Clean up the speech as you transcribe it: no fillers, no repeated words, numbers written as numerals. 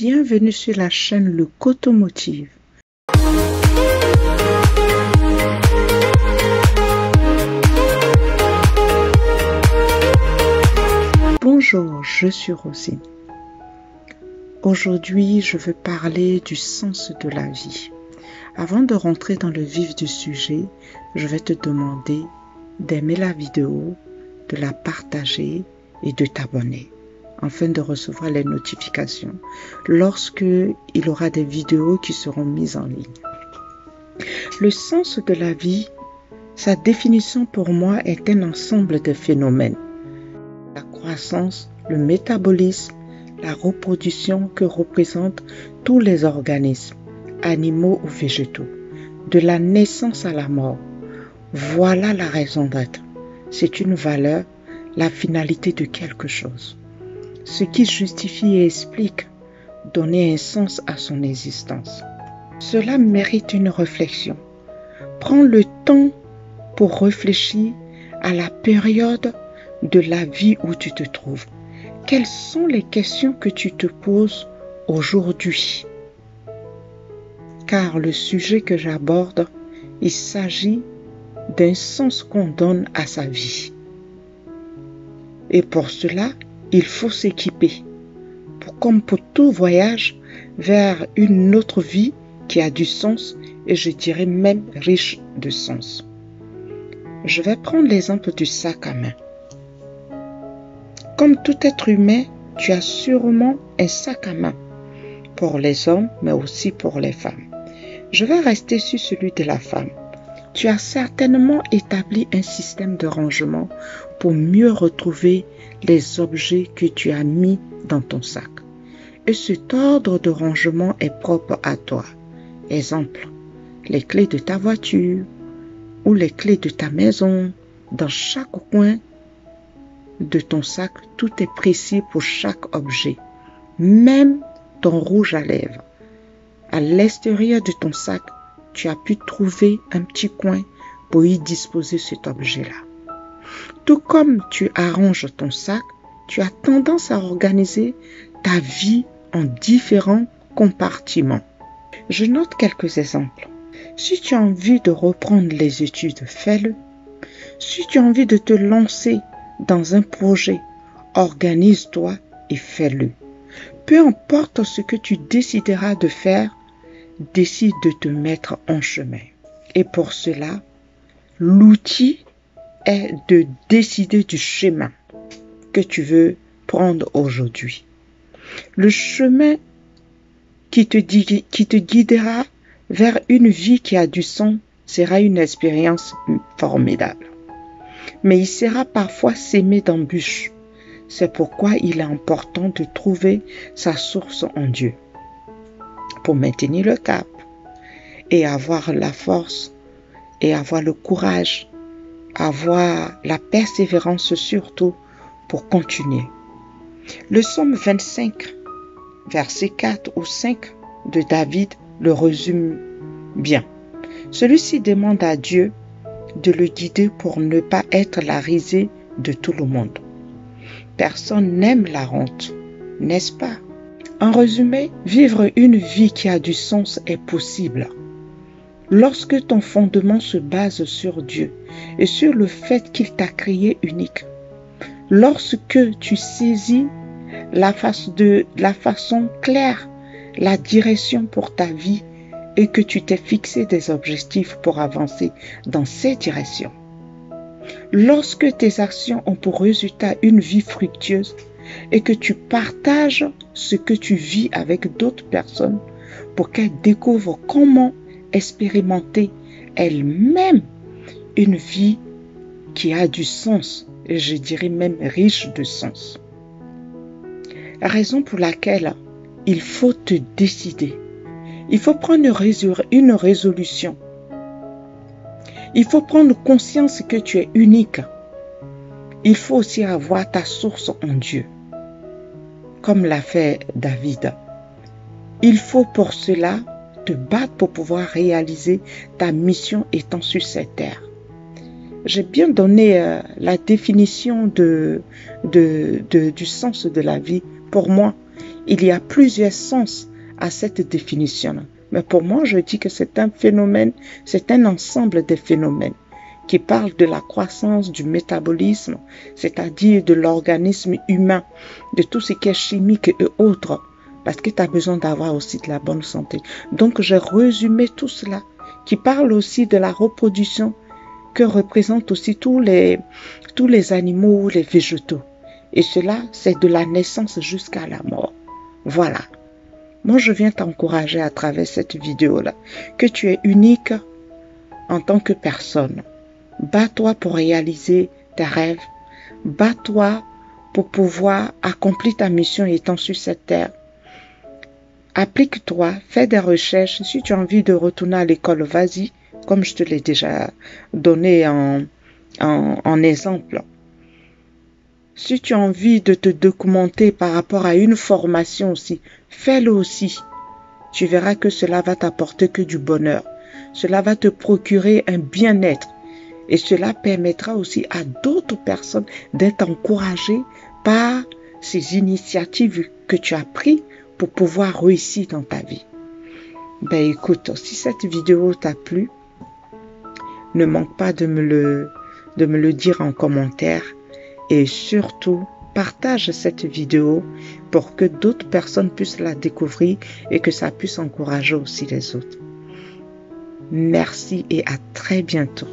Bienvenue sur la chaîne Le Cotomotive. Bonjour, je suis Rosine. Aujourd'hui, je veux parler du sens de la vie. Avant de rentrer dans le vif du sujet, je vais te demander d'aimer la vidéo, de la partager et de t'abonner afin de recevoir les notifications lorsque il y aura des vidéos qui seront mises en ligne. Le sens de la vie, sa définition pour moi est un ensemble de phénomènes. La croissance, le métabolisme, la reproduction que représentent tous les organismes, animaux ou végétaux, de la naissance à la mort. Voilà la raison d'être. C'est une valeur, la finalité de quelque chose. Ce qui justifie et explique, donner un sens à son existence. Cela mérite une réflexion. Prends le temps pour réfléchir à la période de la vie où tu te trouves. Quelles sont les questions que tu te poses aujourd'hui? Car le sujet que j'aborde, il s'agit d'un sens qu'on donne à sa vie. Et pour cela, il faut s'équiper, comme pour tout voyage vers une autre vie qui a du sens et je dirais même riche de sens. Je vais prendre l'exemple du sac à main. Comme tout être humain, tu as sûrement un sac à main pour les hommes, mais aussi pour les femmes. Je vais rester sur celui de la femme. Tu as certainement établi un système de rangement pour mieux retrouver les objets que tu as mis dans ton sac. Et cet ordre de rangement est propre à toi. Exemple, les clés de ta voiture ou les clés de ta maison. Dans chaque coin de ton sac, tout est précis pour chaque objet. Même ton rouge à lèvres. À l'extérieur de ton sac, tu as pu trouver un petit coin pour y disposer cet objet-là. Tout comme tu arranges ton sac, tu as tendance à organiser ta vie en différents compartiments. Je note quelques exemples. Si tu as envie de reprendre les études, fais-le. Si tu as envie de te lancer dans un projet, organise-toi et fais-le. Peu importe ce que tu décideras de faire, décide de te mettre en chemin. Et pour cela, l'outil est de décider du chemin que tu veux prendre aujourd'hui. Le chemin qui te guidera vers une vie qui a du sens sera une expérience formidable. Mais il sera parfois semé d'embûches. C'est pourquoi il est important de trouver sa source en Dieu pour maintenir le cap et avoir la force et avoir le courage, avoir la persévérance surtout pour continuer. Le psaume 25, verset 4 ou 5 de David le résume bien. Celui-ci demande à Dieu de le guider pour ne pas être la risée de tout le monde. Personne n'aime la honte, n'est-ce pas? En résumé, vivre une vie qui a du sens est possible. Lorsque ton fondement se base sur Dieu et sur le fait qu'il t'a créé unique, lorsque tu saisis la façon claire, la direction pour ta vie et que tu t'es fixé des objectifs pour avancer dans ces directions, lorsque tes actions ont pour résultat une vie fructueuse et que tu partages ce que tu vis avec d'autres personnes pour qu'elles découvrent comment expérimenter elles-mêmes une vie qui a du sens, et je dirais même riche de sens. La raison pour laquelle il faut te décider, il faut prendre une résolution. Il faut prendre conscience que tu es unique. Il faut aussi avoir ta source en Dieu, comme l'a fait David. Il faut pour cela te battre pour pouvoir réaliser ta mission étant sur cette terre. J'ai bien donné la définition du sens de la vie. Pour moi, Il y a plusieurs sens à cette définition-là. Mais pour moi, je dis que c'est un phénomène, c'est un ensemble de phénomènes qui parlent de la croissance, du métabolisme, c'est-à-dire de l'organisme humain, de tout ce qui est chimique et autres, parce que tu as besoin d'avoir aussi de la bonne santé. Donc, j'ai résumé tout cela, qui parle aussi de la reproduction, que représentent aussi tous les animaux ou les végétaux. Et cela, c'est de la naissance jusqu'à la mort. Voilà. Moi, je viens t'encourager à travers cette vidéo-là, que tu es unique en tant que personne. Bats-toi pour réaliser tes rêves. Bats-toi pour pouvoir accomplir ta mission étant sur cette terre. Applique-toi, fais des recherches. Si tu as envie de retourner à l'école, vas-y, comme je te l'ai déjà donné en exemple. Si tu as envie de te documenter par rapport à une formation aussi, fais-le aussi. Tu verras que cela va t'apporter que du bonheur. Cela va te procurer un bien-être. Et cela permettra aussi à d'autres personnes d'être encouragées par ces initiatives que tu as prises pour pouvoir réussir dans ta vie. Ben écoute, si cette vidéo t'a plu, ne manque pas de me le dire en commentaire. Et surtout, partage cette vidéo pour que d'autres personnes puissent la découvrir et que ça puisse encourager aussi les autres. Merci et à très bientôt.